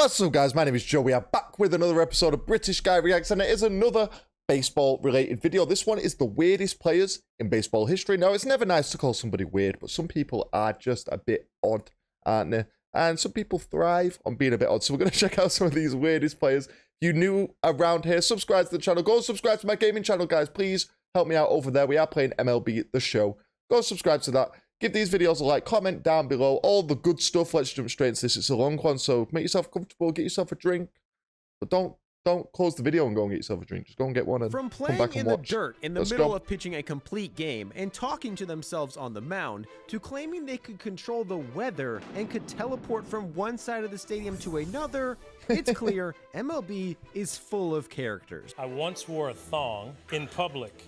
What's up, guys? My name is Joe. We are back with another episode of British Guy Reacts, and it is another baseball-related video. This one is the weirdest players in baseball history. Now, it's never nice to call somebody weird, but some people are just a bit odd, aren't they? And some people thrive on being a bit odd. So we're going to check out some of these weirdest players. If you're new around here, subscribe to the channel. Go subscribe to my gaming channel, guys. Please help me out over there. We are playing MLB The Show. Go subscribe to that. Give these videos a like, comment down below, all the good stuff. Let's jump straight into this. It's a long one, so make yourself comfortable, get yourself a drink. But don't close the video and go and get yourself a drink. Just go and get one and From come playing back and in the watch. dirt in the middle of pitching a complete game and talking to themselves on the mound, to claiming they could control the weather and could teleport from one side of the stadium to another, it's clear MLB is full of characters. I once wore a thong in public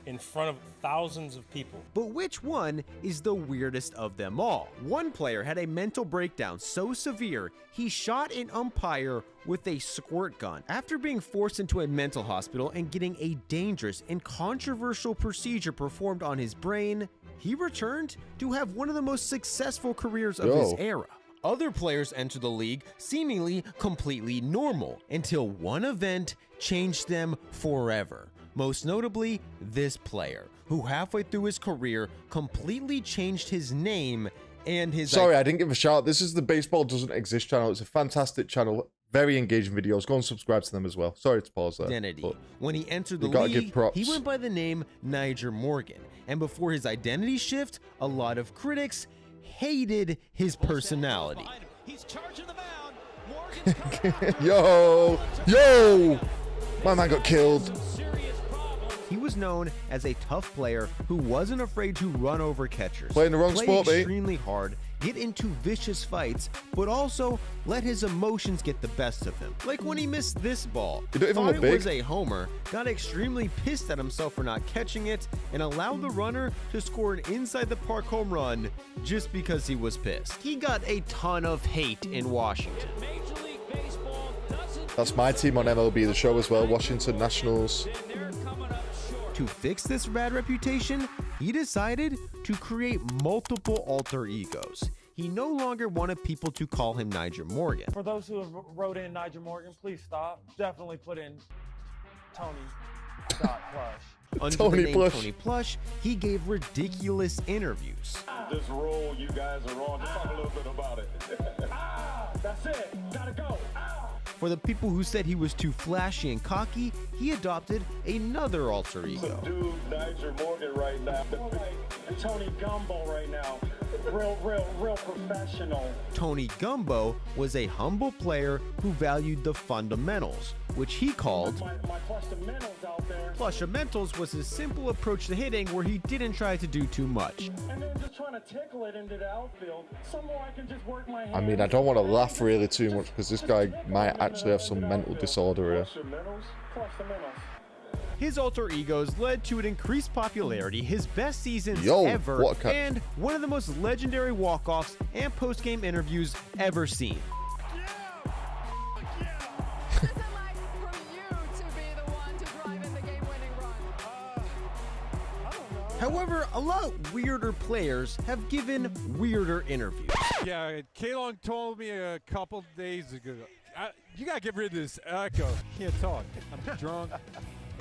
in front of thousands of people. But which one is the weirdest of them all? One player had a mental breakdown so severe, he shot an umpire with a squirt gun. After being forced into a mental hospital and getting a dangerous and controversial procedure performed on his brain, he returned to have one of the most successful careers of his era. Other players enter the league seemingly completely normal until one event changed them forever. Most notably, this player, who halfway through his career completely changed his name and his... Sorry, I didn't give a shout out. This is the Baseball Doesn't Exist channel. It's a fantastic channel. Very engaging videos. Go and subscribe to them as well. Sorry to pause there. Identity. When he entered the league, he went by the name Nyjer Morgan. And before his identity shift, a lot of critics hated his personality. He's charging the mound. Yo! My man got killed. He was known as a tough player who wasn't afraid to run over catchers, Playing the wrong sport, mate. Extremely hard, get into vicious fights, but also let his emotions get the best of him. Like when he missed this ball, thought it was a homer, got extremely pissed at himself for not catching it, and allowed the runner to score an inside the park home run just because he was pissed. He got a ton of hate in Washington. That's my team on MLB The Show as well, Washington Nationals. To fix this bad reputation, he decided to create multiple alter egos. He no longer wanted people to call him Nyjer Morgan. For those who have wrote in Nyjer Morgan, please stop. Definitely put in Tony.Plush. Under the name Tony Plush, he gave ridiculous interviews. This role you guys are on, just talk a little bit about it. That's it. Gotta go. For the people who said he was too flashy and cocky, he adopted another alter ego. Dude, Nyjer Morgan right now. Tony Gumbo right now. Real professional. Tony Gumbo was a humble player who valued the fundamentals, which he called my Plushamentals out there. Plushamentals was his simple approach to hitting where he didn't try to do too much. And then just trying to tickle it into the outfield. Somewhere I can just work my hands. I mean, I don't want to laugh really too much because this guy might actually have some mental disorder here. His alter egos led to an increased popularity, his best seasons ever, and one of the most legendary walk-offs and post-game interviews ever seen. However, a lot weirder players have given weirder interviews. Yeah, Kalong told me a couple days ago, you gotta get rid of this echo. Can't talk. I'm drunk.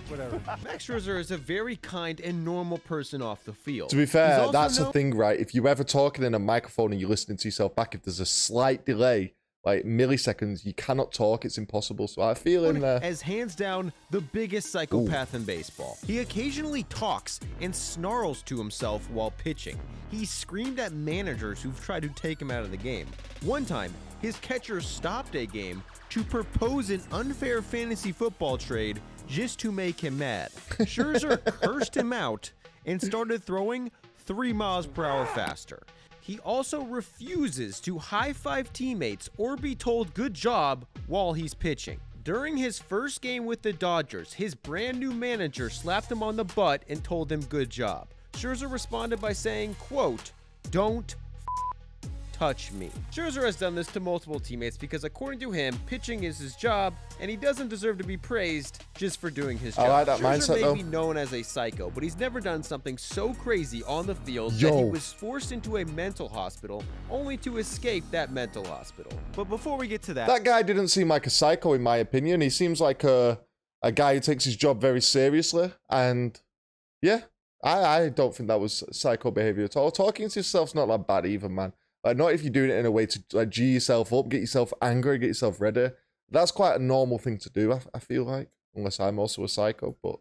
Whatever. Max Scherzer is a very kind and normal person off the field. To be fair, that's the thing, right? If you're ever talking in a microphone and you're listening to yourself back, if there's a slight delay, like milliseconds, you cannot talk. It's impossible. So I feel in there. As hands down the biggest psychopath in baseball. He occasionally talks and snarls to himself while pitching. He screamed at managers who've tried to take him out of the game. One time, his catcher stopped a game to propose an unfair fantasy football trade just to make him mad. Scherzer cursed him out and started throwing 3 miles per hour faster. He also refuses to high-five teammates or be told good job while he's pitching. During his first game with the Dodgers, his brand new manager slapped him on the butt and told him good job. Scherzer responded by saying, quote, "Don't touch me. Scherzer has done this to multiple teammates because according to him, pitching is his job, and he doesn't deserve to be praised just for doing his job. I like that Scherzer mindset, may though. be known as a psycho, but he's never done something so crazy on the field that he was forced into a mental hospital only to escape that mental hospital. But before we get to that, That guy didn't seem like a psycho, in my opinion. He seems like a guy who takes his job very seriously. And yeah, I don't think that was psycho behavior at all. Talking to yourself's not that bad either, man. Like, not if you're doing it in a way to like G yourself up, get yourself angry, get yourself ready. That's quite a normal thing to do, I feel like. Unless I'm also a psycho, but...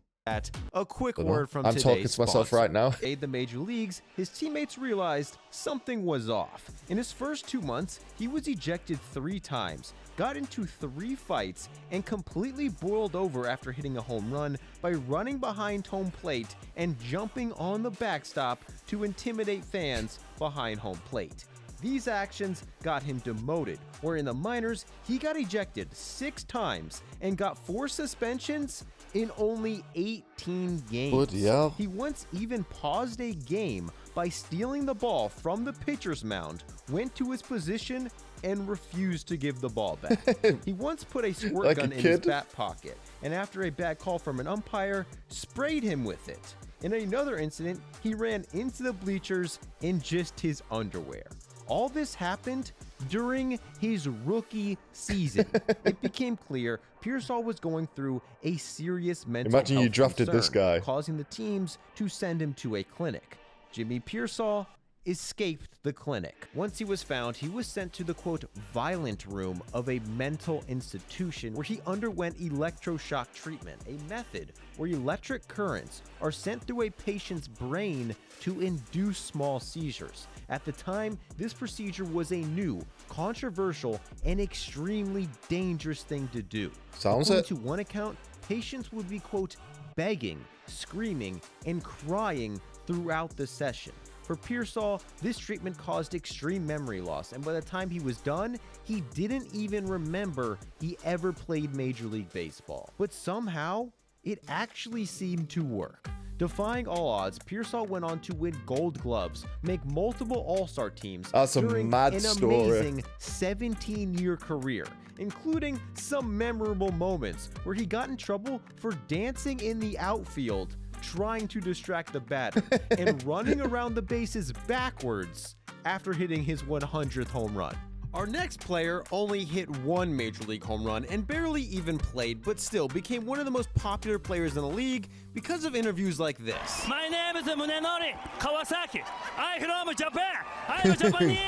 a quick Don't know. word from I'm today's talking to myself sponsor. right now. Made the major leagues, his teammates realized something was off. In his first 2 months, he was ejected 3 times, got into 3 fights, and completely boiled over after hitting a home run by running behind home plate and jumping on the backstop to intimidate fans behind home plate. These actions got him demoted, where in the minors, he got ejected 6 times and got 4 suspensions in only 18 games. Bloody hell. He once even paused a game by stealing the ball from the pitcher's mound, went to his position, and refused to give the ball back. He once put a squirt Like a gun in his kid. back pocket, and after a bad call from an umpire, sprayed him with it. In another incident, he ran into the bleachers in just his underwear. All this happened during his rookie season. It became clear Pearsall was going through a serious mental Imagine you health drafted this concern, guy. causing the teams to send him to a clinic. Jimmy Pearsall escaped the clinic. Once he was found, he was sent to the quote violent room of a mental institution where he underwent electroshock treatment, a method where electric currents are sent through a patient's brain to induce small seizures. At the time, this procedure was a new, controversial, and extremely dangerous thing to do. Sounds According it. to one account, patients would be, quote, begging, screaming, and crying throughout the session. For Pearsall, this treatment caused extreme memory loss, and by the time he was done, he didn't even remember he ever played Major League Baseball. But somehow, it actually seemed to work. Defying all odds, Pearsall went on to win Gold Gloves, make multiple All-Star teams That's a during mad an story. amazing 17-year career, including some memorable moments where he got in trouble for dancing in the outfield, trying to distract the batter, and running around the bases backwards after hitting his 100th home run. Our next player only hit 1 Major League home run and barely even played, but still became one of the most popular players in the league because of interviews like this. My name is Munenori Kawasaki. I'm from Japan. I'm Japanese.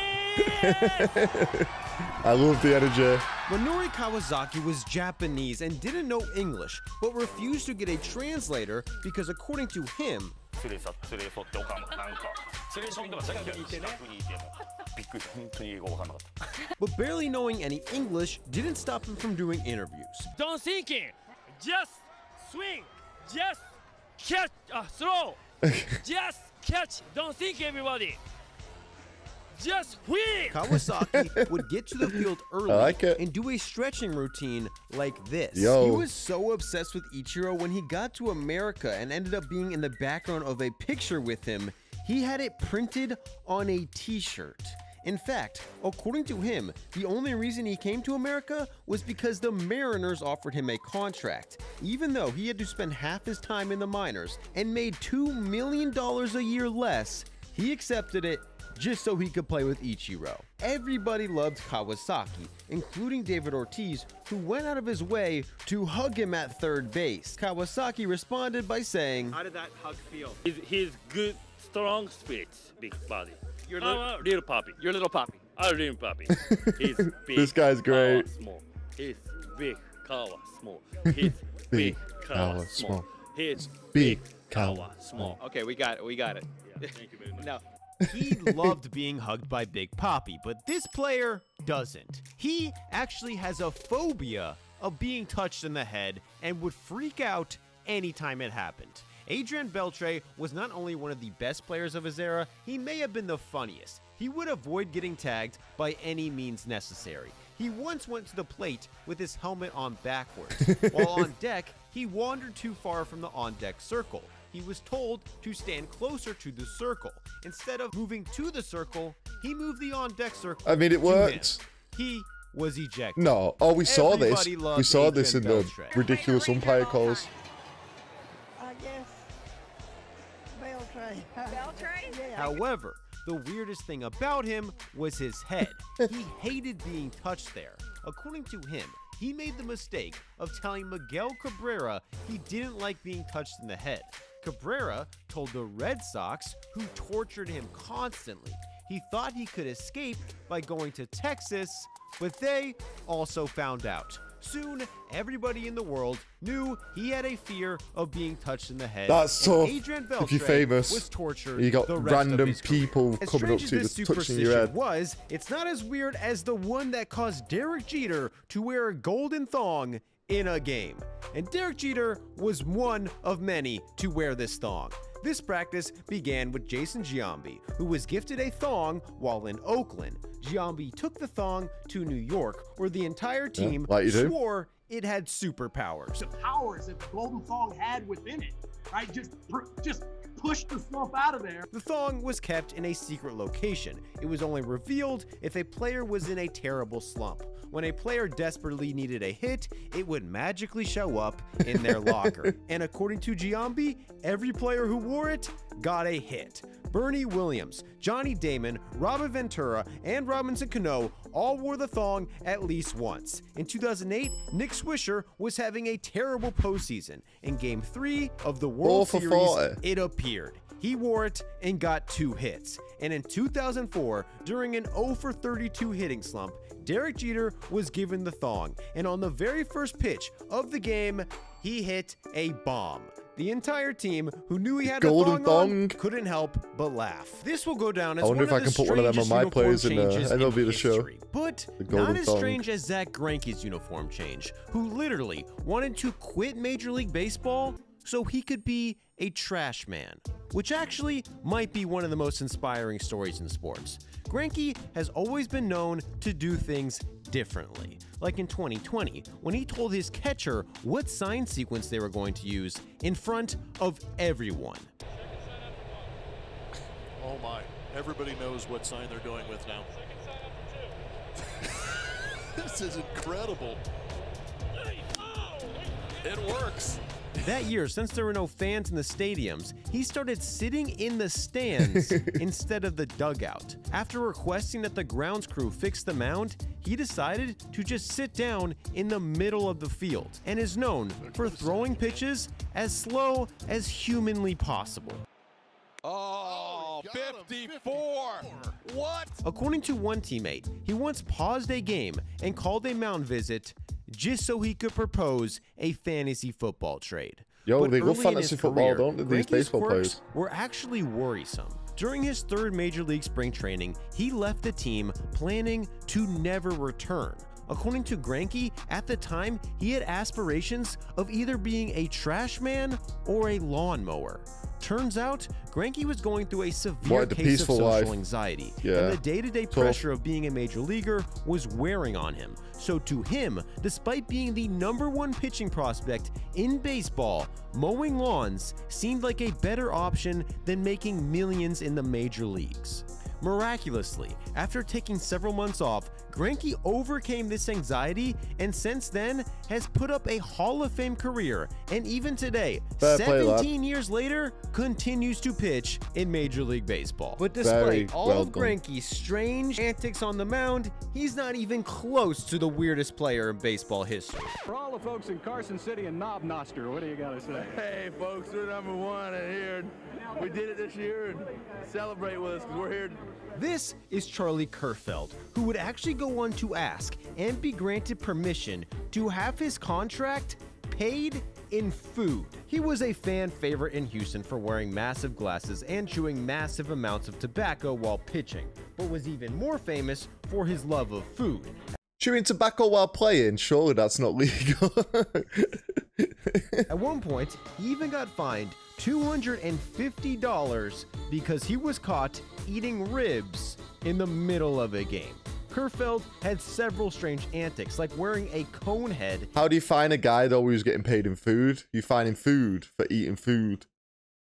I love the energy. Munenori Kawasaki was Japanese and didn't know English, but refused to get a translator because according to him, but barely knowing any English didn't stop him from doing interviews. Don't think it. Just swing. Just catch. Throw. Just catch. Don't think, everybody. Just win. Kawasaki would get to the field early like it. and do a stretching routine like this. Yo. He was so obsessed with Ichiro when he got to America and ended up being in the background of a picture with him, he had it printed on a t-shirt. In fact, according to him, the only reason he came to America was because the Mariners offered him a contract, even though he had to spend half his time in the minors and made $2 million a year less. He accepted it just so he could play with Ichiro. Everybody loved Kawasaki, including David Ortiz, who went out of his way to hug him at third base. Kawasaki responded by saying, How did that hug feel? He's good, strong spirits, big body. You're a little puppy. You're a little puppy. I'm a little puppy. He's big. This guy's great. Kawa, small. He's big. Kawa, small. He's big. Kawa, small. He's Big Kawa, small. Okay, we got it. We got it. Yeah, thank you very much. No. he loved being hugged by Big Papi, but this player doesn't. He actually has a phobia of being touched in the head and would freak out anytime it happened. Adrian Beltre was not only one of the best players of his era, he may have been the funniest. He would avoid getting tagged by any means necessary. He once went to the plate with his helmet on backwards. While on deck, he wandered too far from the on-deck circle. He was told to stand closer to the circle. Instead of moving to the circle, he moved the on-deck circle. I mean, it to him. worked. He was ejected. No. Oh, we saw this. Everybody loved We saw this in Adrian the Beltre. ridiculous umpire calls. I guess Beltray. Beltray? Yeah. However, the weirdest thing about him was his head. He hated being touched there. According to him, he made the mistake of telling Miguel Cabrera he didn't like being touched in the head. Cabrera told the Red Sox, who tortured him constantly, he thought he could escape by going to Texas, but they also found out. Soon, everybody in the world knew he had a fear of being touched in the head. That's and tough. Adrian If you're Beltre famous, was tortured you got the rest of random his career. people As coming up strange to you, as this just touching your superstition head. was, it's not as weird as the one that caused Derek Jeter to wear a golden thong in a game. And Derek Jeter was one of many to wear this thong. This practice began with Jason Giambi, who was gifted a thong while in Oakland. Giambi took the thong to New York, where the entire team like you do. swore it had superpowers. The powers that the Golden Thong had within it, right? Just push the stuff out of there. The thong was kept in a secret location. It was only revealed if a player was in a terrible slump. When a player desperately needed a hit, it would magically show up in their locker. And according to Giambi, every player who wore it got a hit. Bernie Williams, Johnny Damon, Robin Ventura, and Robinson Cano all wore the thong at least once. In 2008, Nick Swisher was having a terrible postseason. In Game 3 of the World 4 for Series, 40. it appeared. He wore it and got 2 hits. And in 2004, during an 0 for 32 hitting slump, Derek Jeter was given the thong. And on the very first pitch of the game, he hit a bomb. The entire team, who knew he had a Golden thong thong. on, couldn't help but laugh. This will go down as I wonder one if I of the can put one of them on strangest my uniform players in changes MLB The Show. history. But The golden not as thong. strange as Zach Greinke's uniform change, who literally wanted to quit Major League Baseball so he could be a trash man, which actually might be one of the most inspiring stories in sports. Greinke has always been known to do things differently, like in 2020 when he told his catcher what sign sequence they were going to use in front of everyone. Oh my, everybody knows what sign they're going with now. This is incredible. It works. That year, since there were no fans in the stadiums, he started sitting in the stands instead of the dugout. After requesting that the grounds crew fix the mound, he decided to just sit down in the middle of the field and is known for throwing pitches as slow as humanly possible. Oh, 54. What? According to one teammate, he once paused a game and called a mound visit just so he could propose a fantasy football trade. Yo, But they love early in fantasy his football, career, don't they, these Greinke's baseball quirks players? were actually worrisome. During his 3rd Major League spring training, he left the team planning to never return. According to Greinke, at the time, he had aspirations of either being a trash man or a lawnmower. Turns out, Greinke was going through a severe What, the case of peaceful social life. anxiety, Yeah. and the day-to-day Tough. pressure of being a major leaguer was wearing on him. So to him, despite being the #1 pitching prospect in baseball, mowing lawns seemed like a better option than making millions in the major leagues. Miraculously, after taking several months off, Greinke overcame this anxiety and since then has put up a Hall of Fame career, and even today, Fair play, lad. 17 years later, continues to pitch in Major League Baseball. But Very despite all well of done. Greinke's strange antics on the mound, he's not even close to the weirdest player in baseball history. For all the folks in Carson City and Knob Noster, what do you got to say? Hey folks, we're #1 and here. We did it this year and celebrate with us because we're here. This is Charlie Kerfeld, who would actually go on to ask and be granted permission to have his contract paid in food. He was a fan favorite in Houston for wearing massive glasses and chewing massive amounts of tobacco while pitching, but was even more famous for his love of food. Chewing tobacco while playing? Surely that's not legal. At one point, he even got fined $250 because he was caught eating ribs in the middle of a game. Kerfeld had several strange antics, like wearing a cone head. How do you find a guy though who's getting paid in food? You find him food for eating food.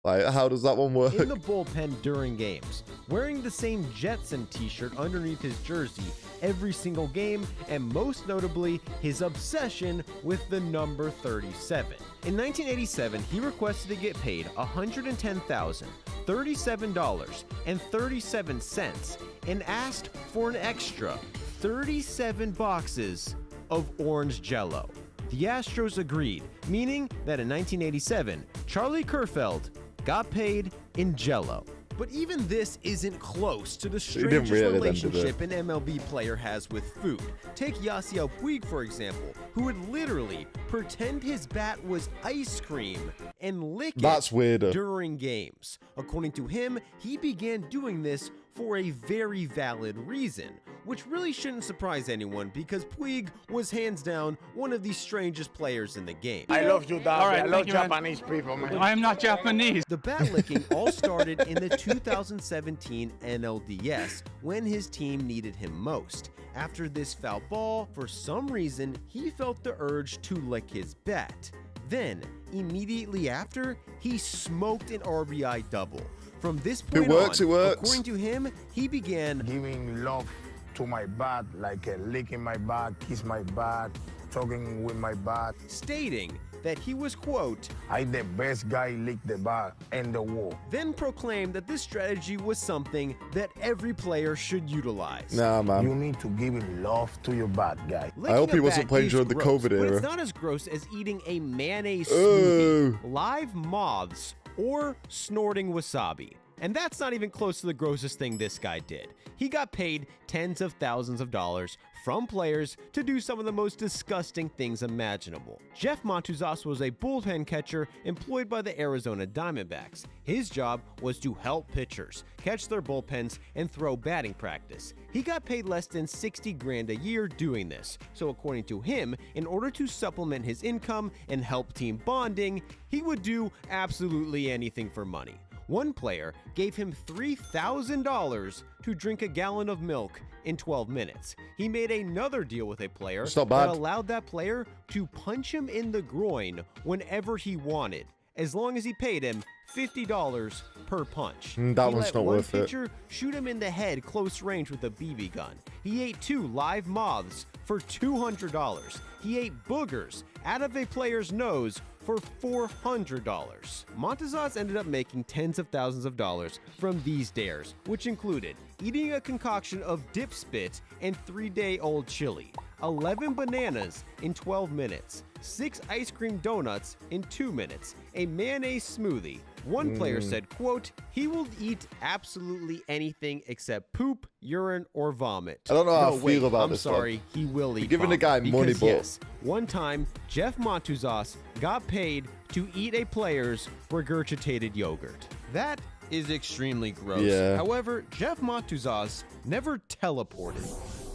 Like, how does that one work? In the bullpen during games, wearing the same Jetson t-shirt underneath his jersey every single game, and most notably, his obsession with the number 37. In 1987, he requested to get paid $110,037.37 and asked for an extra 37 boxes of orange Jell-O. The Astros agreed, meaning that in 1987, Charlie Kerfeld got paid in Jell-O. But even this isn't close to the strangest relationship an MLB player has with food. Take Yasiel Puig, for example, who would literally pretend his bat was ice cream and lick it during games. According to him, he began doing this for a very valid reason, which really shouldn't surprise anyone because Puig was hands down one of the strangest players in the game. I love you, Dad. Right, I love Japanese people, man. I am not Japanese. The bat licking all started in the 2017 NLDS when his team needed him most. After this foul ball, for some reason, he felt the urge to lick his bat. Then, immediately after, he smoked an RBI double. From this point on, according to him, he began giving love to my bat, like licking my bat, kiss my bat, talking with my bat, stating that he was, quote, I the best guy lick the bat in the world. Then proclaimed that this strategy was something that every player should utilize. Nah, man. You need to give love to your bat, guy. I hope he wasn't playing during the COVID era. But it's not as gross as eating a mayonnaise smoothie, live moths, or snorting wasabi. And that's not even close to the grossest thing this guy did. He got paid tens of thousands of dollars from players to do some of the most disgusting things imaginable. Jeff Montuzas was a bullpen catcher employed by the Arizona Diamondbacks. His job was to help pitchers catch their bullpens and throw batting practice. He got paid less than $60 grand a year doing this. So according to him, in order to supplement his income and help team bonding, he would do absolutely anything for money. One player gave him $3,000 to drink a gallon of milk in 12 minutes. He made another deal with a player that allowed that player to punch him in the groin whenever he wanted, as long as he paid him $50 per punch. That one's not worth it. Pitcher shoot him in the head close range with a BB gun. He ate 2 live moths for $200. He ate boogers out of a player's nose for $400. Montuzas ended up making tens of thousands of dollars from these dares, which included eating a concoction of dip spit and 3-day-old chili, 11 bananas in 12 minutes, 6 ice cream donuts in 2 minutes, a mayonnaise smoothie. One player said, quote, he will eat absolutely anything except poop, urine, or vomit. I don't know how I feel about this. I'm sorry, he will eat. You're giving the guy money, but yes, one time, Jeff Montuzas got paid to eat a player's regurgitated yogurt. That is extremely gross. Yeah. However, Jeff Montuzas never teleported.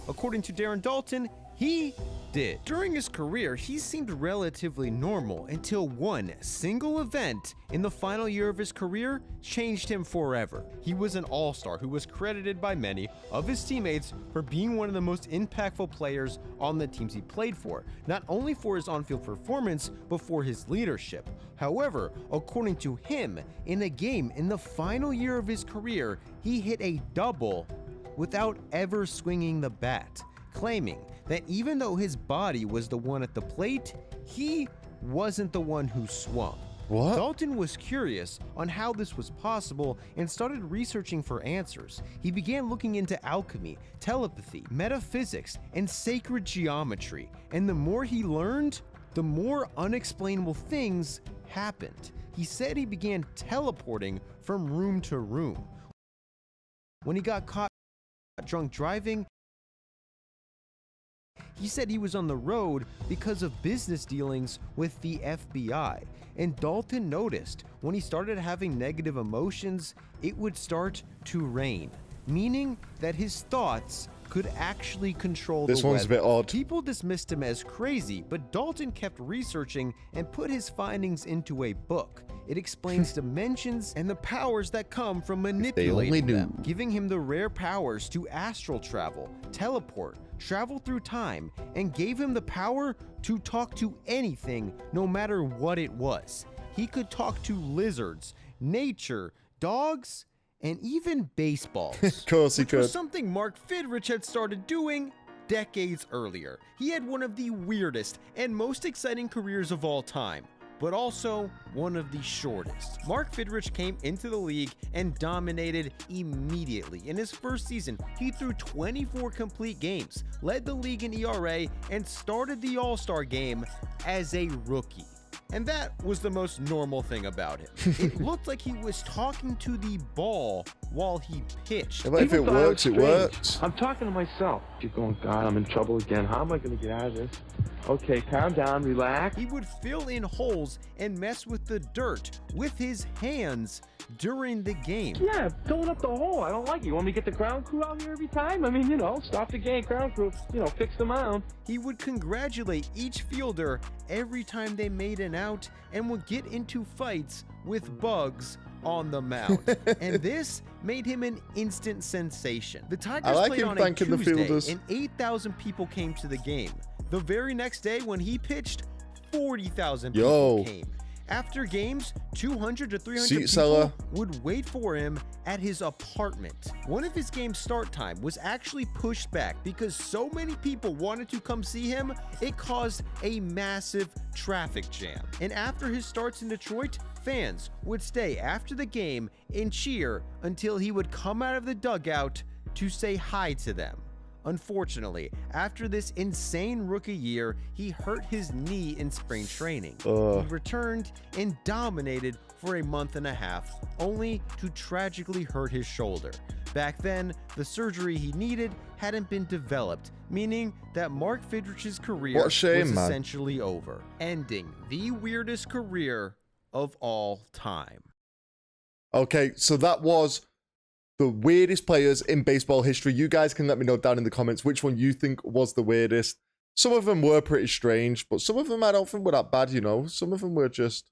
According to Darren Daulton, he did. During his career, he seemed relatively normal until one single event in the final year of his career changed him forever. He was an all-star who was credited by many of his teammates for being one of the most impactful players on the teams he played for, not only for his on-field performance, but for his leadership. However, according to him, in a game in the final year of his career, he hit a double without ever swinging the bat, claiming that even though his body was the one at the plate, he wasn't the one who swung. What? Daulton was curious on how this was possible and started researching for answers. He began looking into alchemy, telepathy, metaphysics, and sacred geometry. And the more he learned, the more unexplainable things happened. He said he began teleporting from room to room. When he got caught drunk driving, he said he was on the road because of business dealings with the FBI. And Daulton noticed when he started having negative emotions, it would start to rain, meaning that his thoughts could actually control the weather. This one's a bit odd. People dismissed him as crazy, but Daulton kept researching and put his findings into a book. It explains dimensions and the powers that come from manipulating them, giving him the rare powers to astral travel, teleport, travel through time, and gave him the power to talk to anything, no matter what it was. He could talk to lizards, nature, dogs, and even baseballs. Of course he which could. was something Mark Fidrych had started doing decades earlier. He had one of the weirdest and most exciting careers of all time, but also one of the shortest. Mark Fidrych came into the league and dominated immediately. In his first season, he threw 24 complete games, led the league in ERA, and started the All-Star game as a rookie. And that was the most normal thing about him. It looked like he was talking to the ball while he pitched. If it works, it works. I'm talking to myself. You're going, God, I'm in trouble again. How am I going to get out of this? Okay, calm down, relax. He would fill in holes and mess with the dirt with his hands during the game. Yeah, filling up the hole. I don't like it. You want me to get the ground crew out here every time? I mean, you know, stop the game, ground crew, you know, fix the mound. He would congratulate each fielder every time they made an out and would get into fights with bugs on the mound. And this made him an instant sensation. The Tigers played on a Tuesday, and 8,000 people came to the game. The very next day when he pitched, 40,000 people came. After games, 200 to 300 people would wait for him at his apartment. One of his game start time was actually pushed back because so many people wanted to come see him, it caused a massive traffic jam. And after his starts in Detroit, fans would stay after the game and cheer until he would come out of the dugout to say hi to them. Unfortunately, after this insane rookie year, he hurt his knee in spring training. He returned and dominated for a month and a half, only to tragically hurt his shoulder. Back then, the surgery he needed hadn't been developed, meaning that Mark Fidrych's career was essentially over, ending the weirdest career of all time. Okay, so that was the weirdest players in baseball history. You guys can let me know down in the comments which one you think was the weirdest. Some of them were pretty strange, but some of them I don't think were that bad, you know. Some of them were just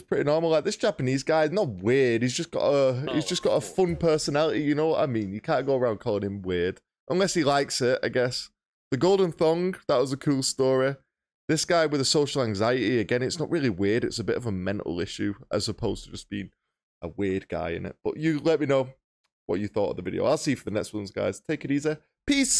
pretty normal. Like this Japanese guy, not weird. He's just got a fun personality, you know what I mean? You can't go around calling him weird. Unless he likes it, I guess. The Golden Thong, that was a cool story. This guy with a social anxiety, again, it's not really weird. It's a bit of a mental issue as opposed to just being a weird guy in it. But you let me know what you thought of the video. I'll see you for the next ones, guys. Take it easy. Peace.